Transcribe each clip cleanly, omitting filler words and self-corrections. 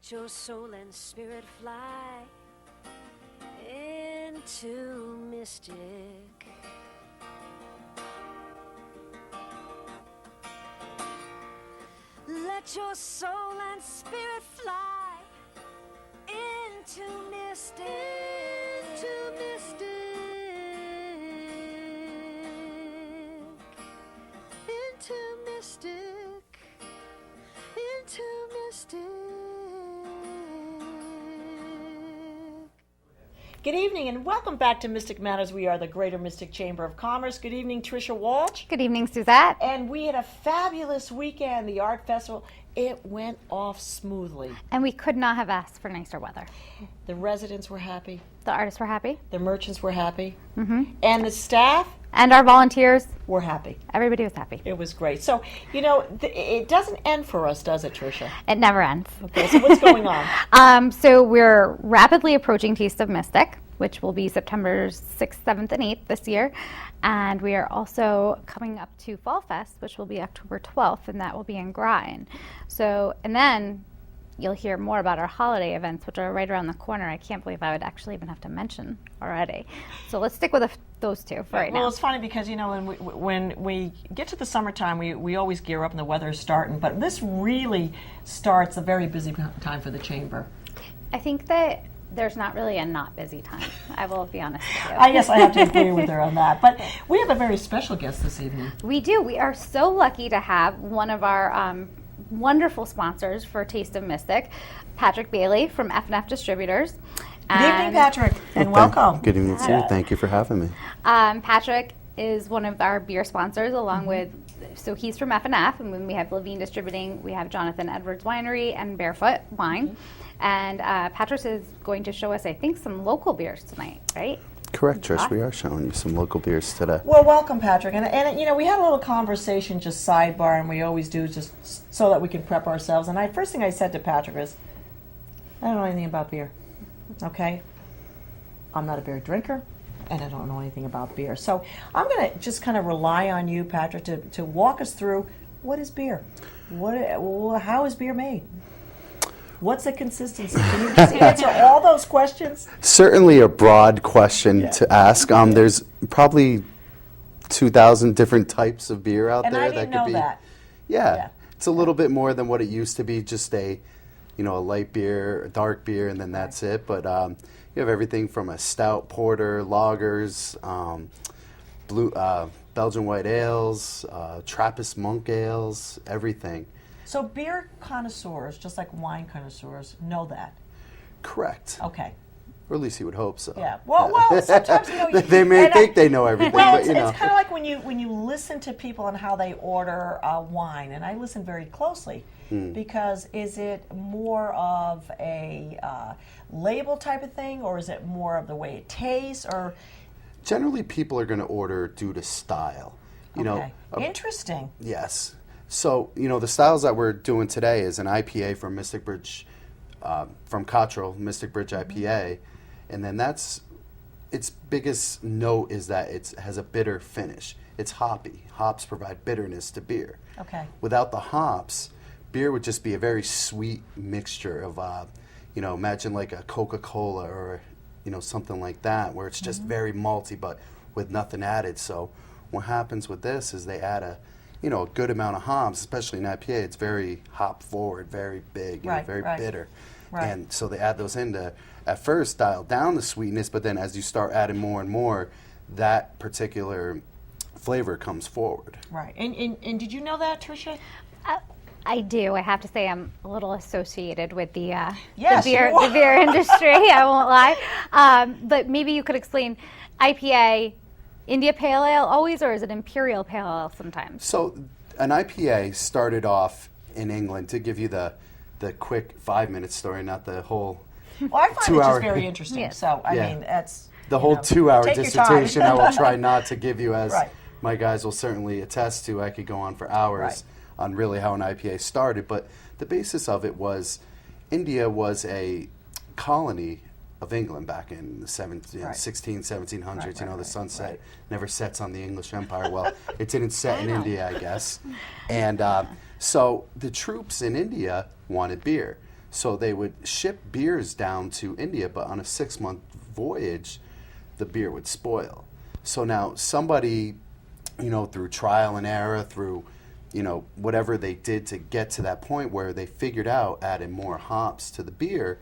Let your soul and spirit fly into mystic. Let your soul and spirit fly into mystic. Into mystic. Into mystic. Into mystic. Good evening and welcome back to Mystic Matters. We are the Greater Mystic Chamber of Commerce. Good evening, Tricia Walsh. Good evening, Suzette. And we had a fabulous weekend, the art festival. It went off smoothly. And we could not have asked for nicer weather. The residents were happy. The artists were happy. The merchants were happy. Mm-hmm. And the staff and our volunteers were happy. Everybody was happy. It was great. So, you know, it doesn't end for us, does it, Tricia? It never ends. Okay, so what's going on? So we're rapidly approaching Taste of Mystic, which will be September 6th, 7th, and 8th this year. And we are also coming up to Fall Fest, which will be October 12th, and that will be in Grine. So, and then you'll hear more about our holiday events, which are right around the corner. I can't believe I would actually even have to mention already. So let's stick with those two for right now. Well, it's funny because, you know, when we get to the summertime, we always gear up and the weather is starting, but this really starts a very busy time for the chamber. I think that there's not really a not busy time. I will be honest with you. I guess I have to agree with her on that. But we have a very special guest this evening. We do. We are so lucky to have one of our wonderful sponsors for Taste of Mystic, Patrick Bailey from F&F Distributors. Good evening, Patrick, and welcome. Good evening to you. Thank you for having me. Patrick is one of our beer sponsors, along with, so he's from F&F, and when we have Levine Distributing, we have Jonathan Edwards Winery and Barefoot Wine. And Patrick is going to show us, I think, some local beers tonight, right? Correct, Trish. We are showing you some local beers today. Well, welcome, Patrick. And you know, we had a little conversation, just sidebar, and we always do just so that we can prep ourselves. And first thing I said to Patrick is, I don't know anything about beer, okay? I'm not a beer drinker, and I don't know anything about beer. So I'm going to just kind of rely on you, Patrick, to walk us through what is beer? How is beer made? What's the consistency? Can you just answer all those questions? Certainly a broad question to ask. There's probably 2,000 different types of beer out and there. I didn't know that. Yeah, it's a little bit more than what it used to be, just a light beer, a dark beer, and then that's it. But you have everything from a stout porter, lagers, Belgian white ales, Trappist monk ales, everything. So beer connoisseurs, just like wine connoisseurs, know that. Correct. Okay. Or at least you would hope so. Yeah. Well, sometimes they may think they know everything, well, but you know. It's kind of like when you listen to people and how they order wine, and I listen very closely because is it more of a label type of thing, or is it more of the way it tastes, or? Generally, people are going to order due to style. You know. Interesting. Yes. So, you know, the styles that we're doing today is an IPA from Mystic Bridge, from Cottrell, Mystic Bridge IPA. And then its biggest note is that it has a bitter finish. It's hoppy. Hops provide bitterness to beer. Okay. Without the hops, beer would just be a very sweet mixture of, imagine like a Coca-Cola or, something like that, where it's just very malty but with nothing added. So what happens with this is they add a good amount of hops, especially in IPA. It's very hop forward, very big, very bitter. Right. And so they add those in to, at first, dial down the sweetness, but then as you start adding more and more, that particular flavor comes forward. Right. And did you know that, Tricia? I do. I have to say I'm a little associated with the the beer industry. I won't lie. But maybe you could explain IPA, India Pale Ale always, or is it Imperial Pale Ale sometimes? So an IPA started off in England, to give you the quick 5-minute story, not the whole Well, I find 2 it hour. just very interesting. Yes. So, I mean, that's... The whole 2-hour take your dissertation time. I will try not to give you, as Right. my guys will certainly attest to. I could go on for hours on really how an IPA started, but the basis of it was India was a colony of England back in the 1700s. The sunset never sets on the English Empire. Well, it didn't set in India, I guess. And so the troops in India wanted beer. So they would ship beers down to India, but on a 6-month voyage, the beer would spoil. So now somebody, through trial and error, through, whatever they did to get to that point where they figured out adding more hops to the beer,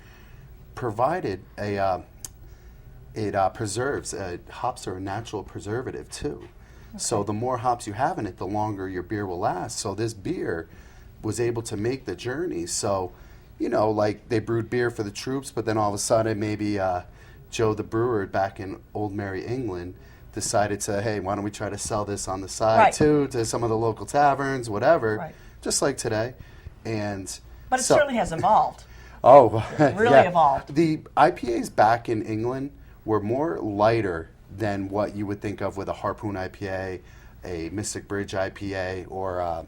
provided it preserves. Hops are a natural preservative too. Okay. So the more hops you have in it, the longer your beer will last. So this beer was able to make the journey. So, like they brewed beer for the troops, but then all of a sudden maybe Joe the brewer back in Old Mary, England, decided to, hey, why don't we try to sell this on the side too to some of the local taverns, whatever, just like today. But it certainly has evolved. Oh, really evolved. The IPAs back in England were more lighter than what you would think of with a Harpoon IPA, a Mystic Bridge IPA, or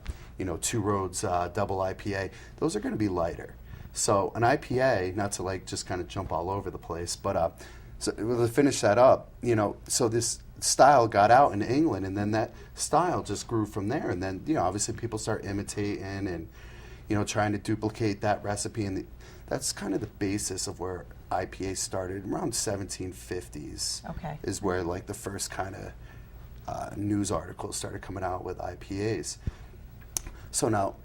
Two Roads Double IPA. Those are going to be lighter. So an IPA, not to just kind of jump all over the place, but so to finish that up, so this style got out in England, and then that style just grew from there. And then, obviously people start imitating and, trying to duplicate that recipe. And that's kind of the basis of where IPA started around 1750s. Okay. Is where the first kind of news articles started coming out with IPAs. So now,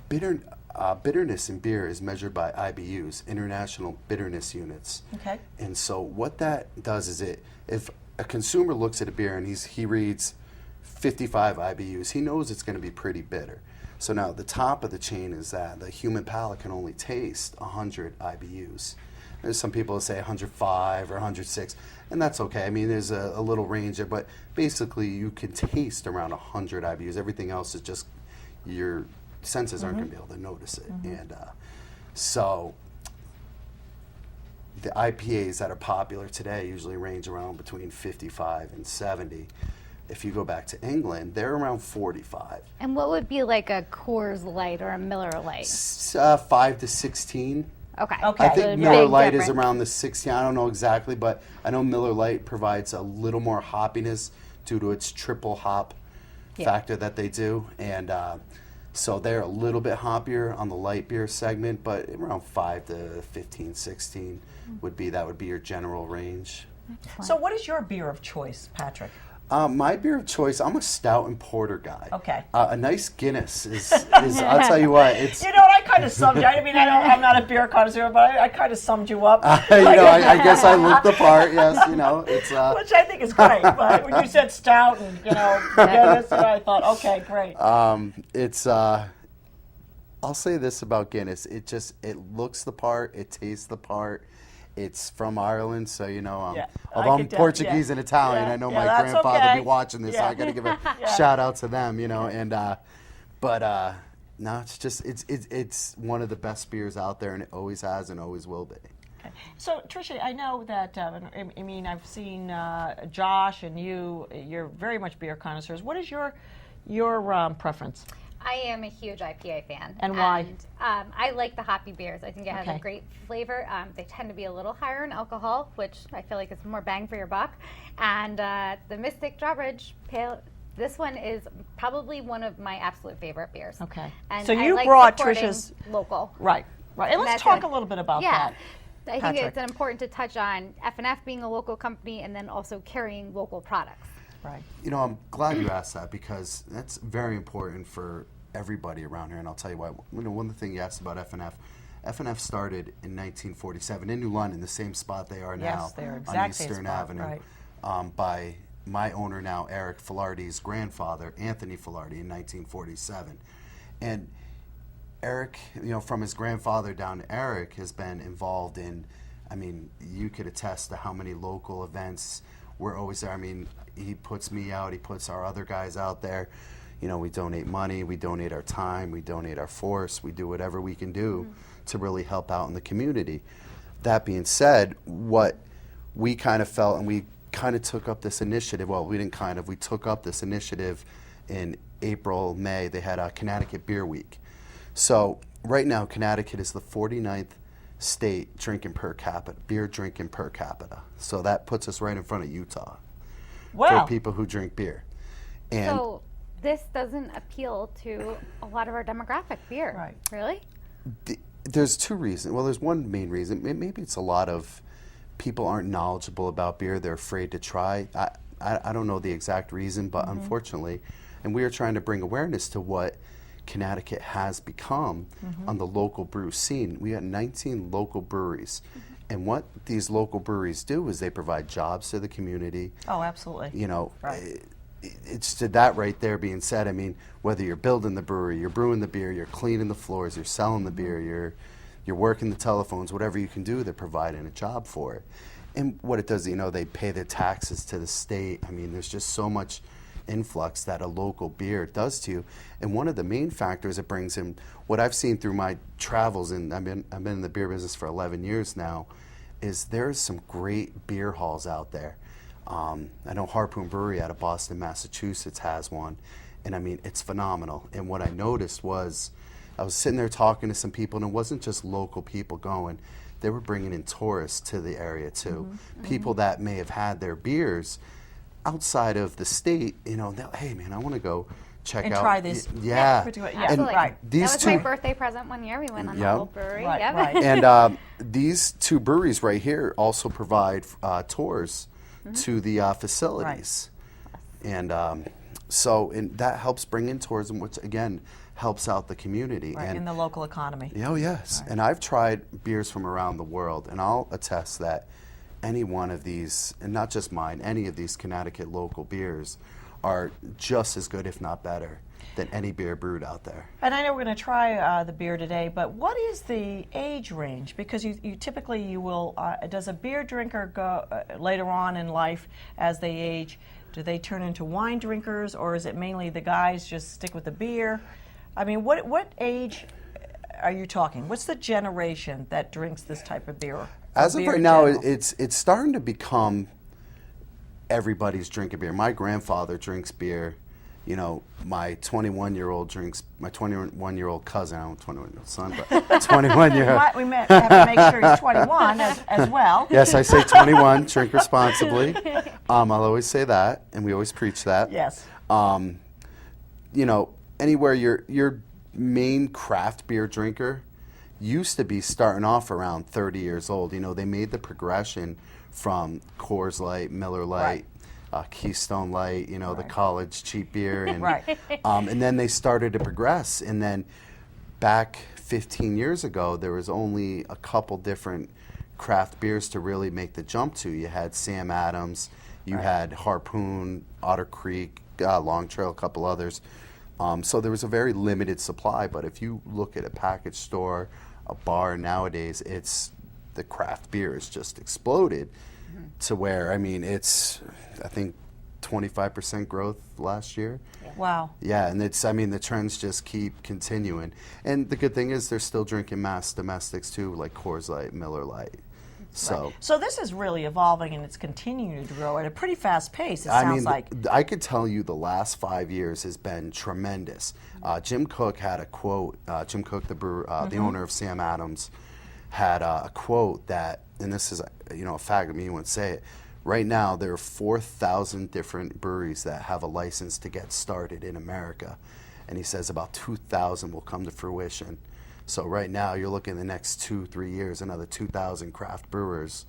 bitterness in beer is measured by IBUs, International Bitterness Units. Okay. And so what that does is if a consumer looks at a beer and he reads 55 IBUs, he knows it's going to be pretty bitter. So now the top of the chain is that the human palate can only taste 100 IBUs. There's some people that say 105 or 106, and that's okay. I mean, there's a little range there, but basically you can taste around 100 IBUs. Everything else is just your senses aren't going to be able to notice it. And so the IPAs that are popular today usually range around between 55 and 70. If you go back to England, they're around 45. And what would be like a Coors Light or a Miller Lite? 5 to 16. Okay. Okay. I So think a Miller big Lite is difference. around the 16. I don't know exactly, but I know Miller Lite provides a little more hoppiness due to its triple hop factor that they do. And so they're a little bit hoppier on the light beer segment, but around 5 to 15, 16 would be your general range. So what is your beer of choice, Patrick? My beer of choice, I'm a stout and porter guy. Okay. A nice Guinness is I'll tell you what, it's... I kind of summed you. I mean, I'm not a beer connoisseur, but I kind of summed you up. I guess I looked the part, yes, it's... Which I think is great, but when you said stout and, Guinness, I thought, okay, great. It's... I'll say this about Guinness. It looks the part, it tastes the part. It's from Ireland, so although I'm Portuguese and Italian, I know my grandfather will be watching this, so I got to give a shout out to them, and no, it's one of the best beers out there, and it always has and always will be. Okay. So Tricia, I know that I've seen Josh and you're very much beer connoisseurs. What is your preference? I am a huge IPA fan. And why? I like the hoppy beers. I think it has Okay. a great flavor. They tend to be a little higher in alcohol, which I feel like is more bang for your buck. And the Mystic Drawbridge Pale, this one is probably one of my absolute favorite beers. Okay. And So I you like brought supporting Tricia's local. Right. And let's That's talk it. a little bit about Yeah. that. I think Patrick. it's important to touch on F&F being a local company and then also carrying local products. Right. I'm glad you asked that because that's very important for everybody around here, and I'll tell you why. One of the things you asked about F&F, F&F started in 1947 in New London, the same spot they are now Yes, they're on exact same Eastern spot, Avenue, right. by my owner now, Eric Filardi's grandfather, Anthony Filardi, in 1947. And Eric, from his grandfather down to Eric, has been involved in, you could attest to how many local events we're always there. He puts me out, he puts our other guys out there. We donate money, we donate our time, we donate our force, we do whatever we can do to really help out in the community. That being said, what we kind of felt, and we kind of took up this initiative, we took up this initiative in April, May. They had a Connecticut Beer Week. So right now, Connecticut is the 49th state beer drinking per capita. So that puts us right in front of Utah Wow. for people who drink beer. And So this doesn't appeal to a lot of our demographic beer. Right. Really? There's two reasons. Well, there's one main reason. Maybe it's a lot of people aren't knowledgeable about beer. They're afraid to try. I don't know the exact reason, but unfortunately, and we are trying to bring awareness to what Connecticut has become on the local brew scene. We have 19 local breweries. And what these local breweries do is they provide jobs to the community. Oh, absolutely. You know, Right. it's to that right there being said. I mean, whether you're building the brewery, you're brewing the beer, you're cleaning the floors, you're selling the beer, you're working the telephones, whatever you can do, they're providing a job for it. And what it does, you know, they pay their taxes to the state. I mean, there's just so much influx that a local beer does to you. And one of the main factors it brings in, what I've seen through my travels, and I've been in the beer business for 11 years now, is there's some great beer halls out there. I know Harpoon Brewery out of Boston, Massachusetts has one, and I mean, it's phenomenal. And what I noticed was, I was sitting there talking to some people, and it wasn't just local people going, they were bringing in tourists to the area too. People that may have had their beers outside of the state, you know, hey man, I want to go check And out. try this. Yeah. Yeah. Absolutely. right. These that was two, my birthday present one year. We went on the Yep. whole brewery. Right, Yep. right. and these two breweries right here also provide tours to the facilities. And and that helps bring in tourism, which again helps out the community. Right, And in the local economy. oh yes, and I've tried beers from around the world, and I'll attest that any one of these, and not just mine, any of these Connecticut local beers are just as good, if not better, than any beer brewed out there. And I know we're going to try the beer today, but what is the age range? Because you typically you will, does a beer drinker go later on in life as they age, do they turn into wine drinkers, or is it mainly the guys just stick with the beer? I mean, what age are you talking? What's the generation that drinks this type of beer? As of Beer right in now, general. it's starting to become everybody's drinking beer. My grandfather drinks beer. You know, my 21-year-old drinks. My 21-year-old cousin. I don't have a 21-year-old son, but 21-year-old. We have to make sure he's 21 as well. Yes, I say 21. Drink responsibly. I'll always say that, and we always preach that. Yes. You know, anywhere your main craft beer drinker used to be starting off around 30 years old. You know, they made the progression from Coors Light, Miller Lite, Keystone Light, you know, the college cheap beer, and Right. And then they started to progress. And then back 15 years ago, there was only a couple different craft beers to really make the jump to. You had Sam Adams, you had Harpoon, Otter Creek, Long Trail, a couple others. So there was a very limited supply. But if you look at a package store, a bar nowadays, the craft beer has just exploded to where, I mean, I think 25% growth last year. Wow. Yeah, and the trends just keep continuing. And the good thing is they're still drinking mass domestics too, like Coors Light, Miller Lite. So, So this is really evolving, and it's continuing to grow at a pretty fast pace, it sounds like. I could tell you the last 5 years has been tremendous. Jim Cook had a quote. Jim Cook, the brewer, the owner of Sam Adams, had a quote that, and this is a fact. I mean, you wouldn't say it. Right now, there are 4,000 different breweries that have a license to get started in America, and he says about 2,000 will come to fruition. So right now, you're looking the next 2-3 years, another 2,000 craft brewers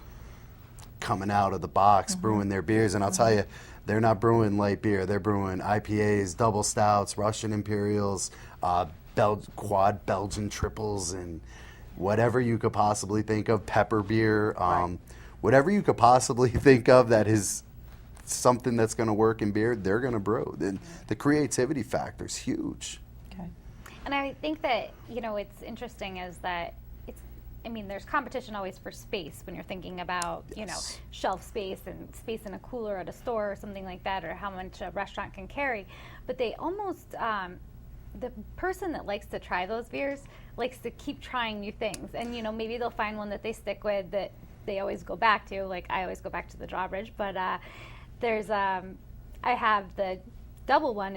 coming out of the box, brewing their beers. And I'll tell you, they're not brewing light beer. They're brewing IPAs, double stouts, Russian Imperials, quad Belgian triples, and whatever you could possibly think of, pepper beer, whatever you could possibly think of that is something that's going to work in beer, they're going to brew. The creativity factor is huge. Okay. And I think that, it's interesting is that there's competition always for space when you're thinking about, shelf space and space in a cooler at a store or something like that, or how much a restaurant can carry. But they almost, the person that likes to try those beers likes to keep trying new things. And, maybe they'll find one that they stick with that they always go back to. Like, I always go back to the Drawbridge. But there's, I have the double one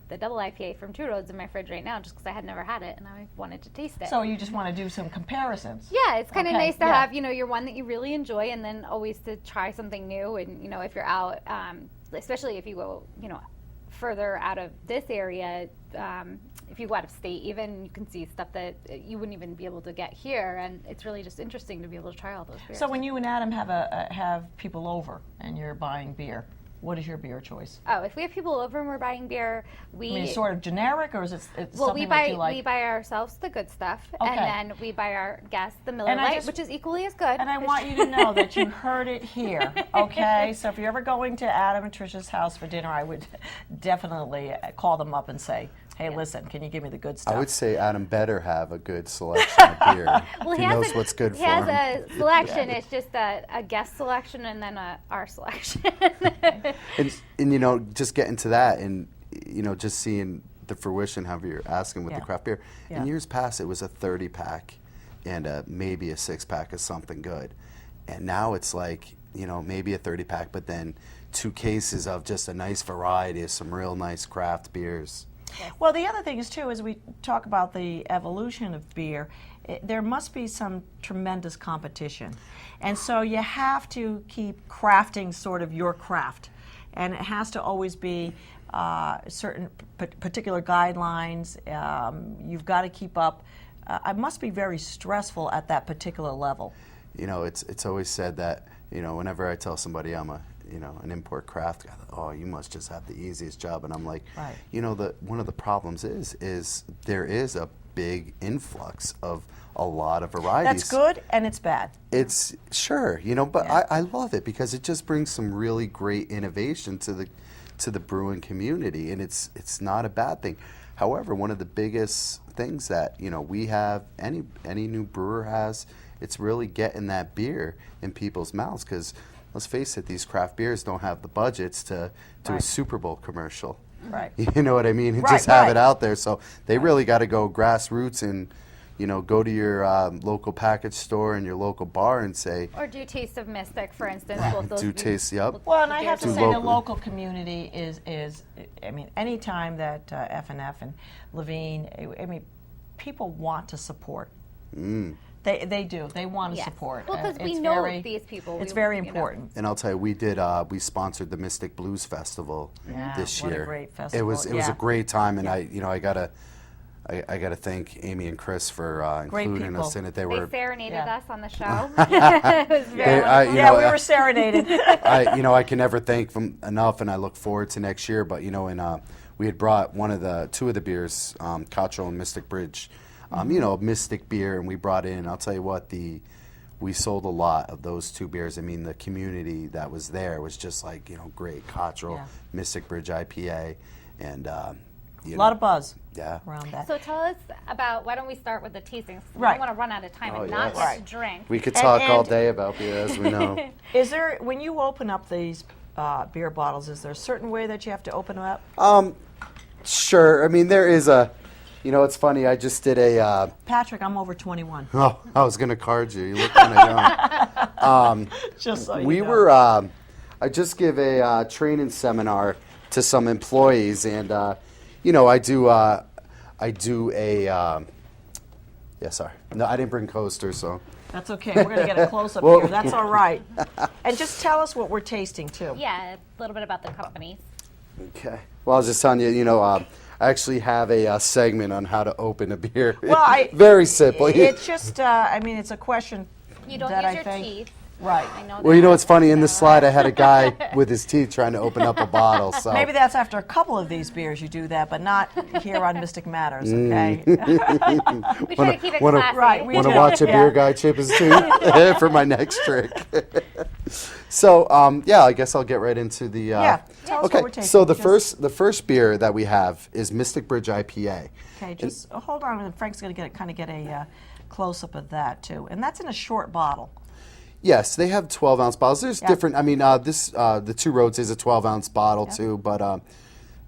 the double IPA from Two Roads in my fridge right now, just because I had never had it and I wanted to taste it. So you just want to do some comparisons. Yeah, it's kind of Okay, nice to yeah. have, your one that you really enjoy, and then always to try something new. And, if you're out, especially if you go, further out of this area, if you go out of state, even you can see stuff that you wouldn't even be able to get here, and it's really just interesting to be able to try all those beers. So when you and Adam have people over and you're buying beer, what is your beer choice? Oh, if we have people over and we're buying beer, I mean, it's sort of generic, or is it well, something that you like? we buy ourselves the good stuff, Okay. and then we buy our guests the Miller And I Lite, just- which is equally as good. And I want you to know that you heard it here, okay? So if you're ever going to Adam and Trisha's house for dinner, I would definitely call them up and say, hey, listen, can you give me the good stuff? I would say Adam better have a good selection of beer. Well, he knows what's good for him. He has a selection. It's just a guest selection and then our selection. And you know, just getting to that, and you know, just seeing the fruition, how you're asking with Yeah. the craft beer. Yeah. In years past, it was a 30-pack and maybe a 6-pack of something good, and now it's like, you know, maybe a 30-pack, but then 2 cases of just a nice variety of some real nice craft beers. Well, the other thing is, too, as we talk about the evolution of beer, there must be some tremendous competition. And so you have to keep crafting sort of your craft. And it has to always be certain particular guidelines. You've got to keep up. It must be very stressful at that particular level. You know, it's always said that, you know, whenever I tell somebody I'm an import craft guy, oh, you must just have the easiest job. And I'm like, Right. you know, one of the problems is there is a big influx of a lot of varieties. That's good and it's bad. It's sure, you know, but Yeah. I love it because it just brings some really great innovation to the brewing community, and it's not a bad thing. However, one of the biggest things that, you know, we have, any new brewer has, it's really getting that beer in people's mouths, because let's face it, these craft beers don't have the budgets to do a Right. Super Bowl commercial. Right. You know what I mean? And Right, just have right. it out there. So they really got to go grassroots and, you know, go to your local package store and your local bar and say, Or do Taste of Mystic, for instance. Both those do taste, yep. Well, and I have to beers. say the local. local community is I mean, any time that F&F and Levine, I mean, people want to support. They do. They want to Yes. support. Well, because we It's know very- these people. It's We- very you know. important. And I'll tell you, we sponsored the Mystic Blues Festival Yeah, this what a year. great It festival, was yeah. a great time, and I gotta thank Amy and Chris for Great including us people. in it. They They were serenaded Yeah. us on the show. It was very wonderful. Yeah, we were serenaded. I can never thank them enough, and I look forward to next year. But you know, we had brought two of the beers, Cottrell and Mystic Bridge, you know, Mystic beer, and we brought in. I'll tell you what, we sold a lot of those 2 beers. I mean, the community that was there was just like, you know, great Cottrell, Yeah. Mystic Bridge IPA, and A lot of buzz yeah. around that. So tell us about, why don't we start with the tastings? We Right. don't want to run out of time Oh, and not yes. get Right. to drink. We could talk all and- day about beer, as we know. Is there, when you open up these beer bottles, is there a certain way that you have to open them up? Sure. I mean, there is you know, it's funny. I just did a. Patrick, I'm over 21. Oh, I was gonna card you. You look kind of young. Just so you We know. were. I just give a training seminar to some employees, and you know, I do a. Yeah, sorry. No, I didn't bring coasters, so. That's okay. We're going to get a close-up Well- here. That's all right. And just tell us what we're tasting, too. Yeah, a little bit about the companies. Okay. Well, I was just telling you. You know, I actually have a segment on how to open a beer. Well, very simple. It's just, I mean, it's a question You don't that use I your think. teeth. Right. I know Well, you know that. what's funny? In the slide, I had a guy with his teeth trying to open up a bottle. So Maybe that's after a couple of these beers you do that, but not here on Mystic Matters, Mm. okay? We try to keep it wanna- classy. Right, we want to do. watch a Yeah. beer guy chip his tooth for my next trick. So yeah, I guess I'll get right into the. Yeah, tell us what okay, we're tasting. so the Just- first beer that we have is Mystic Bridge IPA. Okay, just hold on, and Frank's going to kind of get a close-up of that, too. And that's in a short bottle. Yes, they have 12-ounce bottles. There's Yeah. different. I mean, the Two Roads is a 12-ounce bottle too, but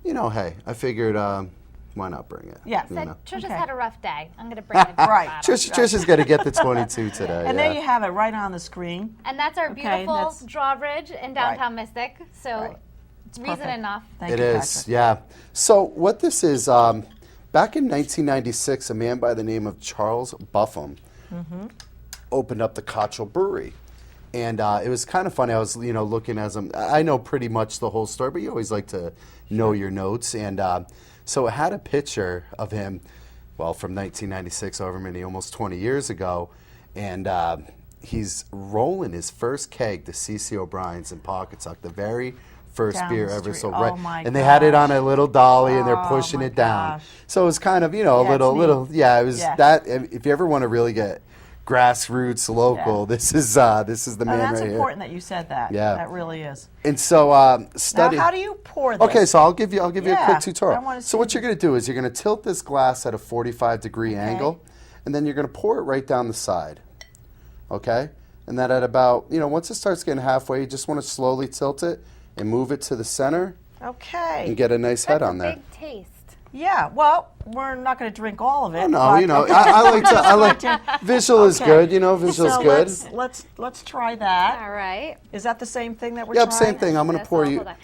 you know, hey, I figured why not bring it? Yeah. you Said know. Trisha's Okay. had a rough day. I'm going to bring it back. Right. Trisha's got to get the 22 today. And yeah. there you have it right on the screen. And that's our Okay, beautiful that's- drawbridge in downtown Mystic. So Right. it's reason perfect. enough. Thank It you, is, Patrick. yeah. So what this is, back in 1996, a man by the name of Charles Buffum Mm-hmm. opened up the Cottrell Brewery. And it was kind of funny. I was, looking as I know pretty much the whole story, but you always like to know your notes. And so it had a picture of him, well, from 1996, however many, almost 20 years ago. And he's rolling his first keg to C.C. O'Brien's in Pawcatuck, the very first Down beer the ever street. sold. Oh, my and they had it on gosh. a little dolly, and they're Oh, pushing my it down. gosh. So it was kind of, a Yeah, it's little, neat. yeah, it was Yeah. that. If you ever want to really get grassroots local, Yeah. this is the man And that's right important that you said that. Yeah. That really is. here. And so study. Now, how do you pour this? Okay, so I'll give you a Yeah, quick I tutorial. wanna So see what you're going to do is you're going to tilt this glass at a 45-degree angle, and then you're going to pour it right down the side. Okay? And then at about, once it starts getting halfway, you just want to slowly tilt it and move it to the center Okay. and get a nice head That's on a there. big taste. Yeah, well, we're not going to drink all of it. Oh, no, but- I like visual is Okay. good, visual is so good. let's try that. All right. Is that the same thing that we're Yep, trying? same thing. I'm going to Yes, pour I'll you. hold on.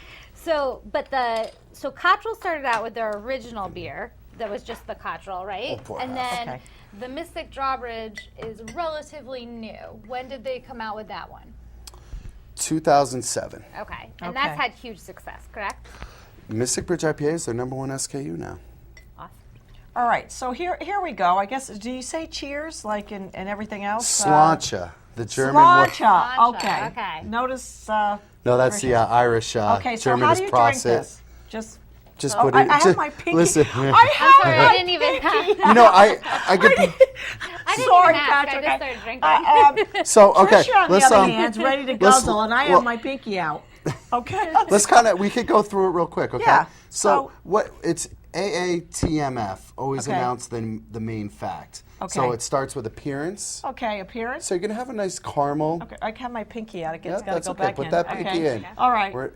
So Cottrell started out with their original beer that was just the Cottrell, right? Oh, poor and half. then Okay. the Mystic Drawbridge is relatively new. When did they come out with that one? 2007. Okay. And Okay. that's had huge success, correct? Mystic Bridge IPA is their #1 SKU now. Awesome. All right, so here we go. I guess, do you say cheers like in everything else? Sláinte, the German word. Sláinte. Sláinte, Okay. okay. Notice. No, that's the Irish. Okay, so German how is do you drink Prosit. this? Just Just put it. I have just, my pinky. Listen, I I'm have sorry, my I didn't even pinky. I could. I didn't Sorry, even ask. Patrick. I just started drinking. So okay, Tricia, on the let's other hand's ready to let's- guzzle, and I well- have my pinky out. Okay. let's kind of we could go through it real quick. Okay. Yeah, So so- what it's AATMF always Okay. announce the main fact. So Okay. it starts with appearance. Okay, appearance. So you're gonna have a nice caramel. Okay, I have my pinky out. It's Yeah, got to that's go okay. back Put in. that pinky Okay. in. All right. We're-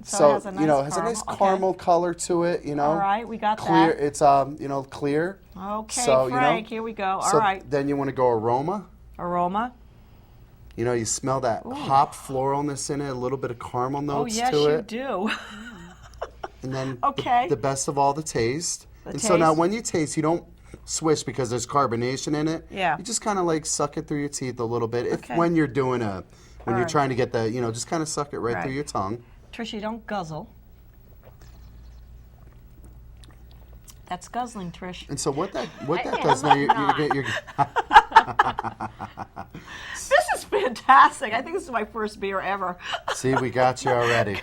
So So, it has a it nice has a nice caramel, okay. caramel color to it. All right, we got clear. that. It's clear. Okay, So, Frank, here we go. All so right. then you want to go aroma. Aroma. You smell that hop floralness in it, a little bit of caramel Oh, notes yes, to you it. do. And then Okay. the best of all, the taste. The And so now taste. when you taste, you don't swish because there's carbonation in it. Yeah. You just kind of like suck it through your teeth a little bit. Okay. When you're doing when All you're right. trying to get the, just kind of suck it right Right. through your tongue. Tricia, don't guzzle. That's guzzling, Trish. And so what that does now, you're This is fantastic. I think this is my first beer ever. see, we got you already.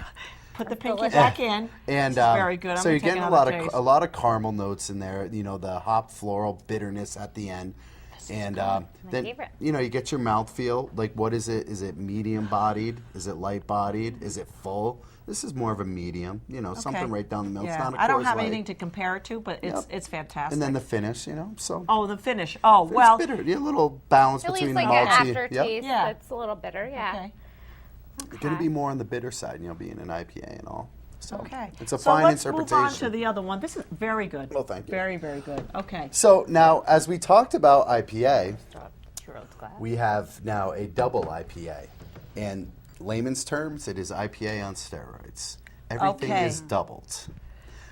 Put the pinky delicious. back in. And This is very good. I'm so gonna you're take getting a another lot of taste. a lot of caramel notes in there. The hop floral bitterness at the end, and then favorite. you get your mouthfeel. Like, what is it? Is it medium bodied? Is it light bodied? Is it full? This is more of a medium. Something right down the middle. Yeah. It's not a I don't Coors have Light. anything to compare it to, but it's Yep. fantastic. And then the finish. So oh, the finish. Oh, it's well. bitter. A little balance At least between like the an malty. aftertaste Yeah. that's a little bitter, yeah. Okay. It's going to be more on the bitter side. Being an IPA and all. So Okay. it's a so fine let's interpretation. move on to the other one. This is very good. Well, thank you. Very, very good. Okay. So now, as we talked about IPA, Churros glass. we have now a double IPA. In layman's terms, it is IPA on steroids. Everything Okay. is doubled.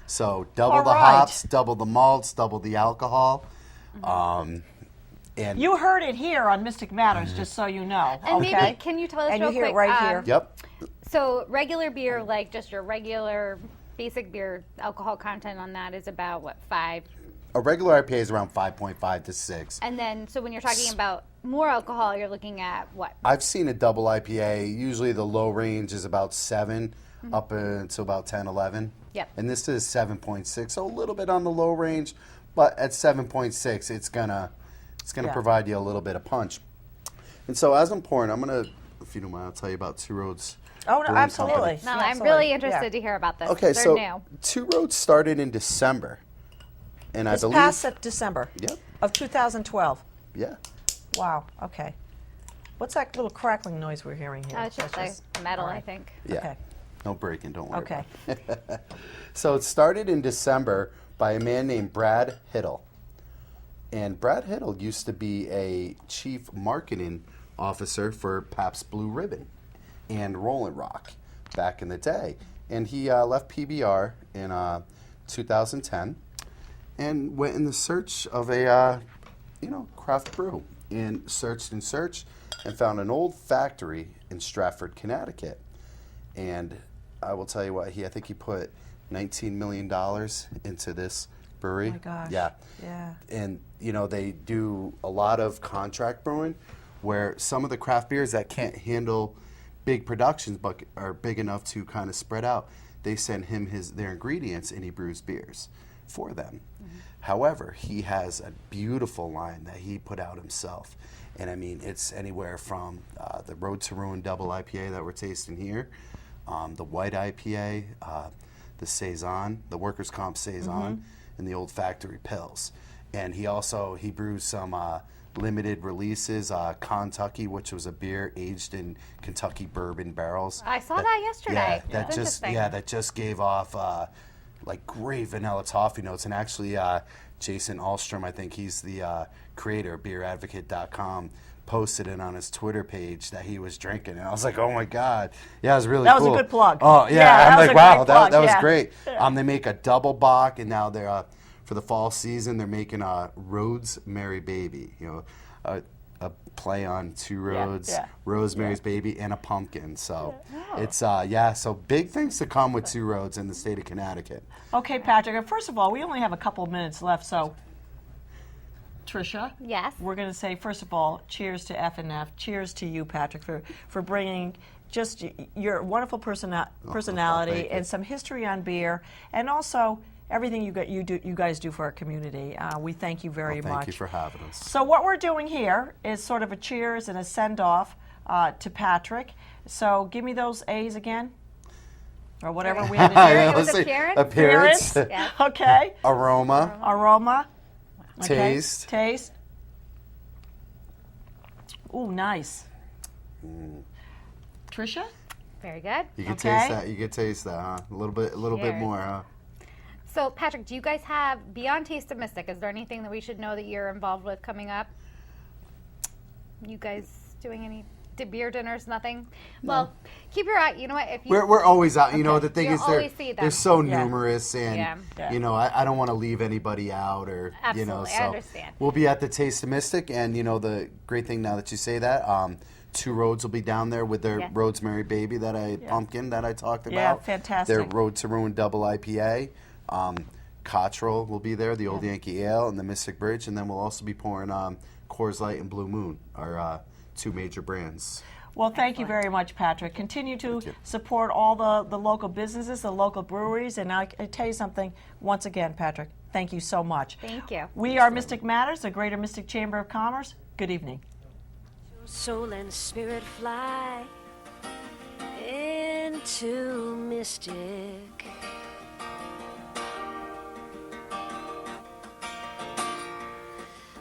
So double All the right. hops, double the malts, double the alcohol. And You heard it here on Mystic Matters, just so you know. And okay? maybe, can you tell us And real you hear quick? it right here. yep, So regular beer, like just your regular basic beer, alcohol content on that is about, what, 5? a regular IPA is around 5.5 to 6. And then, so when you're talking about more alcohol, you're looking at what? I've seen a double IPA. Usually the low range is about 7 up until about 10, 11. Yep. And this is 7.6, so a little bit on the low range, but at 7.6, it's gonna Yeah. provide you a little bit of punch. And so as I'm pouring, I'm gonna, if you don't mind, I'll tell you about Two Roads. Oh, no, Brewing absolutely. Company. No, Yeah, I'm absolutely. really interested Yeah. to hear about this. Okay, They're so new. Two Roads started in December, and I This believe, past December Yep. of 2012. yeah, Wow, okay. What's that little crackling noise we're hearing here? It's just That's like metal, all I right. think. yeah, Okay. no breaking, don't worry. Okay. about it. So it started in December by a man named Brad Hiddle. And Brad Hiddle used to be a chief marketing officer for Pabst Blue Ribbon and Rolling Rock back in the day. And he left PBR in 2010 and went in the search of a craft brew, and searched and searched and found an old factory in Stratford, Connecticut. And I will tell you what, I think he put $19 million into this brewery. Oh my gosh. Yeah. Yeah. And, they do a lot of contract brewing where some of the craft beers that can't handle big productions but are big enough to kind of spread out, they send him their ingredients and he brews beers for them. However, he has a beautiful line that he put out himself. And I mean, it's anywhere from the Road to Ruin Double IPA that we're tasting here, the White IPA, the Saison, the Workers' Comp Saison, and the Old Factory Pills. And he brews some limited releases, Kentucky, which was a beer aged in Kentucky bourbon barrels. I saw that yesterday. Yeah, That's that just gave off like great vanilla toffee notes. And actually, Jason Ahlstrom, I think he's the creator of BeerAdvocate.com, posted it on his Twitter page that he was drinking, and I was like, "Oh my God, yeah, it was really That cool." was a good plug. Oh yeah, Yeah, I'm that was like, a wow, great plug, that was yeah. great. They make a double bock, and now they're for the fall season they're making a Rhodes Mary Baby, a play on Two Roads, yeah. Rosemary's Baby, and a pumpkin. So it's so big things to come with Two Roads in the state of Connecticut. Okay, Patrick. And first of all, we only have a couple of minutes left, so Tricia. Yes. We're going to say, first of all, cheers to F&F. Cheers to you, Patrick, for bringing just your wonderful personality thank you. and some history on beer, and also everything you guys do for our community. We thank you very much. Thank you for having us. So what we're doing here is sort of a cheers and a send-off to Patrick. So give me those A's again, or whatever we had to do. It was Let's see. appearance? Appearance, Yeah. Okay. aroma, Aroma. Okay. taste. Taste. Ooh, nice. Tricia? Very good. You can Okay. taste that. You can taste that, huh? A little bit Cheers. more, huh? So, Patrick, do you guys have, beyond Taste of Mystic, is there anything that we should know that you're involved with coming up? You guys doing any beer dinners? Nothing? Well, keep your eye. You know what? If you We're always out. You know, Okay. the thing You'll is always see them. they're so Yeah. numerous, and Yeah. I don't want to leave anybody out, or Absolutely, I so understand. we'll be at the Taste of Mystic, and the great thing now that you say that, Two Roads will be down there with their Yeah. Rosemary Baby pumpkin that I talked about. Yeah, fantastic. Their Road to Ruin Double IPA. Cottrell will be there, the Old Yankee Ale, and the Mystic Bridge, and then we'll also be pouring Coors Light and Blue Moon, our two major brands. Well, thank you very much, Patrick. Continue to support all the local businesses, the local breweries, and I tell you something, once again, Patrick, thank you so much. Thank you. We are Mystic Matters, the Greater Mystic Chamber of Commerce. Good evening. Soul and spirit fly into mystic.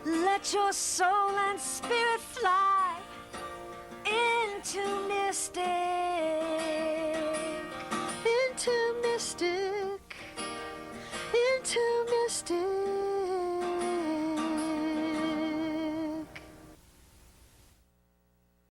Let your soul and spirit fly into mystic.